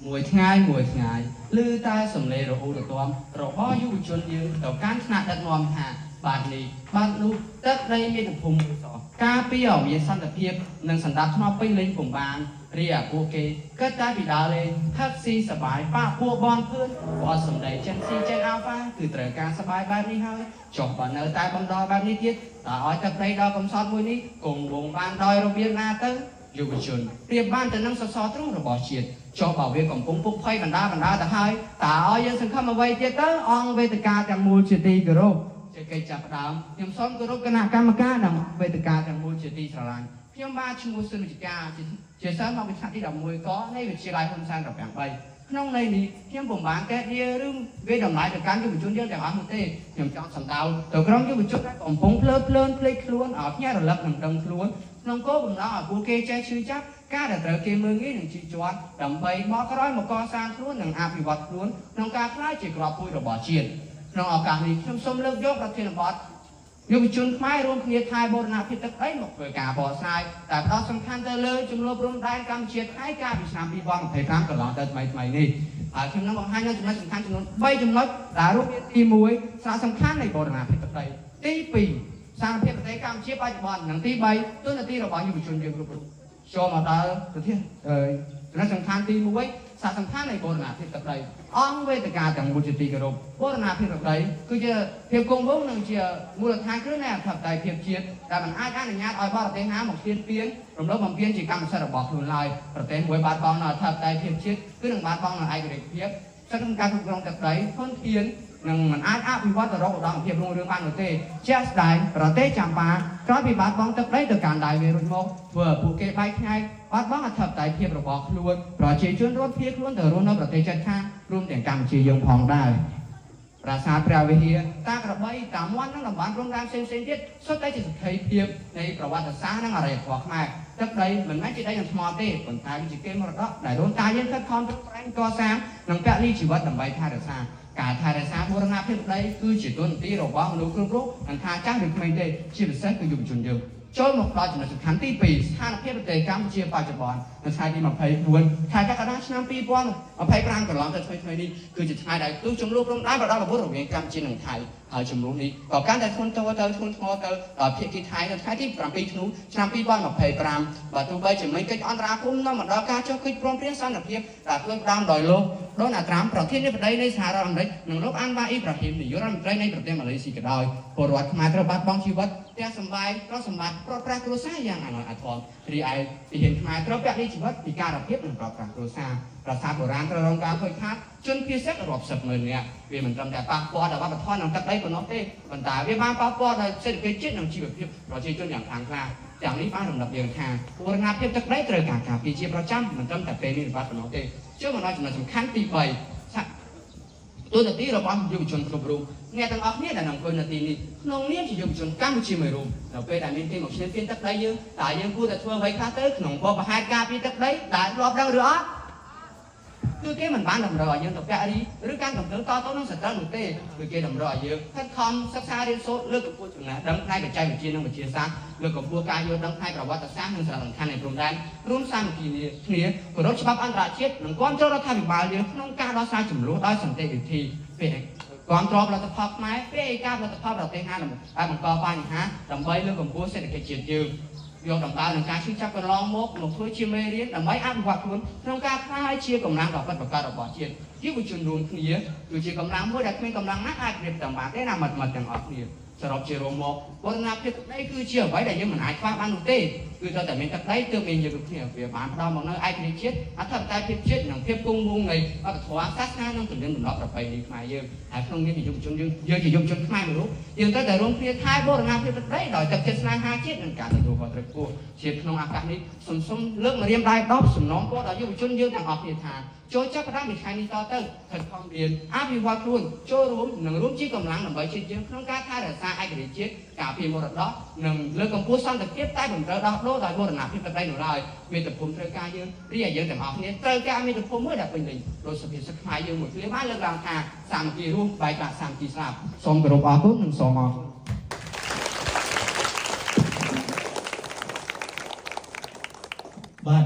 មួយថ្ងៃលឺតែសំឡេងរអ៊ូរទាំរបស់យុវជនយើងទៅកាន់ថ្នាក់ដឹកនាំថាបាទនេះបាទនោះទឹកដីមានទំហំមួយសោះការពីឲ្យមានសន្តិភាពនិងសន្តិភាពពេញលេញពុំបានរីឯពួកគេគិតតែពីដើរលេងថឹកស៊ីសបាយប៉ះពួកបនភឿនបើសំដីចិនស៊ីចិនអាវ៉ាគឺត្រូវការសបាយបែបនេះហើយចុះបើនៅតែបន្តបែបនេះទៀតតើឲ្យទឹកដីដល់កំសត់មួយនេះគង់វងបានដោយរបៀបណាទៅយុវជនប្រៀបបានទៅនឹងសសរទ្រូងរបស់ជាតិចុះបើវាកំពុងពុកភ័យបណ្ដាទៅហើយតើឲ្យយើងសង្ឃឹមអ្វីទៀតទៅអង្គវេទិកាទាំងមូលជាទីគោរពជាកិច្ចចាប់ផ្ដើមខ្ញុំសូមគោរពគណៈកម្មការនិងវេទិកាទាំងមូលជាទីស្រឡាញ់ខ្ញុំបាទឈ្មោះសុនវិជ្ជាជាសិស្សមកវិទ្យាទី11កនៃវិទ្យាល័យហ៊ុនសែនរពាំង3ក្នុងន័យនេះខ្ញុំពុំបានកែវាឬវាតម្លៃទៅកាន់យុវជនយើងទាំងអស់នោះទេខ្ញុំចង់សម្ដៅទៅក្រុមយុវជនដែលកំពុងភ្លើតភ្លើនភ្លេចខ្លួនឲ្យភ្ញាក់រលឹកនិងដឹងខ្លួនក្នុងគោលបំណងឲ្យពួកគេចេះឈឺចាប់ការដែលត្រូវគេមើលងាយនិងជឿជាប់ដើម្បីមកក្រោយមកកសាងខ្លួននិងអភិវឌ្ឍខ្លួនក្នុងការក្លាយជាក្របពូជរបស់ជាតិក្នុងឱកាសនេះខ្ញុំសូមលើកយកប្រធានបទយុវជនខ្មែររួមគ្នាថែបូរណភាពទឹកដីមកធ្វើការបកស្រាយតែផ្ដោតសំខាន់ទៅលើចំនួនព្រំដែនកម្ពុជាថៃកាលពីឆ្នាំ2025កន្លងទៅថ្មីនេះហើយខ្ញុំនឹងបង្ហាញនៅចំណុចសំខាន់ចំនួន3ចំណុចដែលរួមមានទី1សារៈសំខាន់នៃបូរណភាពទឹកដីទី2សារភាពប្រទេសកម្ពុជាបច្ចុប្បន្ននិងទី3ទូនាទីរបស់យុវជនយើងគ្រប់រូបចូលមកដល់ប្រធានចំណុចសំខាន់ទី1សារៈសំខាន់នៃបូរណភាពទឹកដីអង្គវេទិកាទាំងមូលជាទីគោរពបូរណភាពទឹកដីគឺជាភាពគង់វង្សនិងជាមូលដ្ឋានគ្រឹះនៃអធិបតេយ្យភាពជាតិដែលមិនអាចអនុញ្ញាតឲ្យបរទេសណាមកឈានពានរំលោភបំពានជាកម្មសិទ្ធិរបស់ខ្លួនឡើយប្រទេសមួយបាត់បង់នៅអធិបតេយ្យភាពជាតិគឺនឹងបាត់បង់នៅឯករាជ្យភាពសិទ្ធិក្នុងការគ្រប់គ្រងទឹកដីធនធាននឹងមិនអាចអភិវឌ្ឍទៅរកឧត្តមភាពរុងរឿងបាននោះទេជាក់ស្ដែងប្រទេសចម្ប៉ាក្រោយពីបាត់បង់ទឹកដីទៅកាន់ដៃវារួចមកធ្វើឲ្យពួកគេបែកខ្ញែកបាត់បង់អធិបតេយ្យភាពរបស់ខ្លួនប្រជាជនរត់ភៀសខ្លួនទៅរស់នៅប្រទេសជិតខាងរួមទាំងកម្ពុជាយើងផងដែរប្រាសាទព្រះវិហារតាក្របីតាមាន់និងតំបន់ព្រំដែនផ្សេងទៀតសុទ្ធតែជាសក្ខីភាពនៃប្រវត្តិសាស្ត្រនិងអរិយធម៌ខ្មែរទឹកដីមិនមែនជាដីនឹងថ្មទេប៉ុន្តែវាជាកេរមរតកដែលដូនតាយើងខិតខំប្រឹងប្រែងកសាងនិងពលីជីវិតដើម្បីថែរក្សាការថែរក្សាបូរណភាពដីគឺជាទូនាទីរបស់មនុស្សគ្រប់រូបមិនថាចាស់ឬក្មេងទេជាពិសេសគឺយុវជនយើងចូលមកដល់ចំណុចសំខាន់ទី2ស្ថានភាពប្រទេសកម្ពុជាបច្ចុប្បន្ននៅថ្ងៃទី24ខែកក្កដាឆ្នាំ2025កន្លងទៅថ្មីនេះគឺជាថ្ងៃដែលទូចំនួនព្រំដែនបដិបត្តិរវាងកម្ពុជានិងថៃហើយចំនួននេះក៏កាន់តែធ្ងន់ធ្ងរទៅដល់ភាគីថៃនៅថ្ងៃទី7ធ្នូឆ្នាំ2025បើទោះបីជាមានកិច្ចអន្តរាគមន៍នាំមកដល់ការចុះកិច្ចព្រមព្រៀងសន្តិភាពដែលធ្វើផ្ដើមដោយលោកដូណាល់ត្រាំប្រធានាធិបតីនៃសហរដ្ឋអាមេរិកនិងលោកអានវ៉ាអ៊ីប្រាហ៊ីមនាយករដ្ឋមន្ត្រីនៃប្រទេសម៉ាឡេស៊ីក៏ដោយពលរដ្ឋខ្មែរត្រូវបាត់បង់ជីវិតផ្ទះសម្បែងទ្រព្យសម្បត្តិប្រត់ប្រាស់គ្រួសារយ៉ាងអាណត្តិអាធមរីឯទាហានខ្មែរត្រូវពលីជីវិតពីការភាពនិងប្រត់ប្រាស់គ្រួសារប្រាសាទបុរាណត្រូវរងការខូចខាតជនភៀសសិទ្ធិរាប់សិបម៉ឺននាក់វាមិនត្រឹមតែប៉ះពាល់ដល់វប្បធម៌និងទឹកដីប៉ុណ្ណោះទេប៉ុន្តែវាបានប៉ះពាល់ដល់សេដ្ឋកិច្ចជាតិនិងជីវភាពប្រជាជនយ៉ាងខ្លាំងក្លាទាំងនេះបានរំលឹកយើងថាបូរណភាពទឹកដីត្រូវការការពារជាប្រចាំមិនត្រឹមតែពេលនេះវិបត្តិប៉ុណ្ណោះទេចូលមកដល់ចំណុចសំខាន់ទី3ទូនាទីរបស់យុវជនគ្រប់រូបអ្នកទាំងអស់គ្នាដែលនៅអង្គុយនៅទីនេះក្នុងនាមជាយុវជនកម្ពុជាមួយរូបនៅពេលដែលមានគេមកឈ្លានពានទឹកដីយើងតើយើងគួរតែធ្វើអ្វីខ្លះទៅក្នុងបបផែនការពីទឹកដីដែលរាប់ដឹងឬអត់គឺគេមិនបានតម្រូវឲ្យយើងទៅពាក់រីឬការកំណត់តទៅនឹងសត្រូវនោះទេគឺគេតម្រូវឲ្យយើងខិតខំសិក្សារៀនសូត្រលើកកម្ពស់ចំណេះដឹងផ្នែកបច្ចេកវិទ្យានិងវិទ្យាសាស្ត្រលើកកម្ពស់ការយល់ដឹងផ្នែកប្រវត្តិសាស្ត្រនិងសារៈសំខាន់នៃព្រំដែនរួមសាមគ្គីគ្នាគោរពច្បាប់អន្តរជាតិនិងគាំទ្ររដ្ឋាភិបាលយើងក្នុងការដោះស្រាយជម្លោះដោយសន្តិវិធីពេលគាំទ្រផលិតផលខ្មែរពេលឯកាផលិតផលប្រទេសណាដែលបង្កបញ្ហាដើម្បីលើកកម្ពស់សេដ្ឋកិច្ចជាតិយើងយកដំណើរនឹងការឈឺចាប់កន្លងមកធ្វើជាមេរៀនដើម្បីអភិវឌ្ឍខ្លួនក្នុងការក្លាយជាកម្លាំងដ៏ពិតប្រាកដរបស់ជាតិយុវជនរួមគ្នាគឺជាកម្លាំងមួយដែលគ្មានកម្លាំងណាអាចប្រៀបតាមបានទេណាមិត្តទាំងអស់គ្នាសរុបជារួមមកបូរណភាពទឹកដីគឺជាអ្វីដែលយើងមិនអាចខ្វះបាននោះទេគឺត្រូវតែមានទឹកដីទើបមានយើងគ្រប់គ្នាវាបានផ្ដល់មកនៅឯករាជ្យជាតិអធិបតេយ្យភាពជាតិនិងភាពគង់វង្សនៃវប្បធម៌សាសនានិងទំនៀមទម្លាប់ប្រពៃណីខ្មែរយើងហើយក្នុងនាមជាយុវជនយើងជាយុវជនខ្មែរមួយរូបយើងត្រូវតែរួមគ្នាថែបូរណភាពទឹកដីដោយទឹកចិត្តស្នេហាជាតិនិងការទទួលខុសត្រូវខ្ពស់ជាក្នុងឱកាសនេះសូមលើកមករៀបដៃដបសំណូមពរដល់យុវជនយើងទាំងអស់គ្នាថាចូលចាប់ផ្ដើមពីថ្ងៃនេះតទៅខិតខំរៀនអភិវឌ្ឍខ្លួនចូលរួមនិងរួមជាកម្លាំងដើម្បីជាតិយើងក្នុងការថែរក្សាឯករាជ្យជាតិការពារមរតកនិងលើកកម្ពស់សន្តិភាពតែមិនត្រូវដោះដូរដោយបូរណភាពទឹកដីនោះឡើយមាតុភូមិត្រូវការយើងរីឯយើងទាំងអស់គ្នាត្រូវការមាតុភូមិមួយដែលពេញលេញដោយសុភាសិតខ្មែរយើងមួយឃ្លាបានលើកឡើងថាសាមគ្គីរស់បែកបាក់សាមគ្គីស្លាប់សូមគោរពអរគុណនិងសូមអរគុណបាទ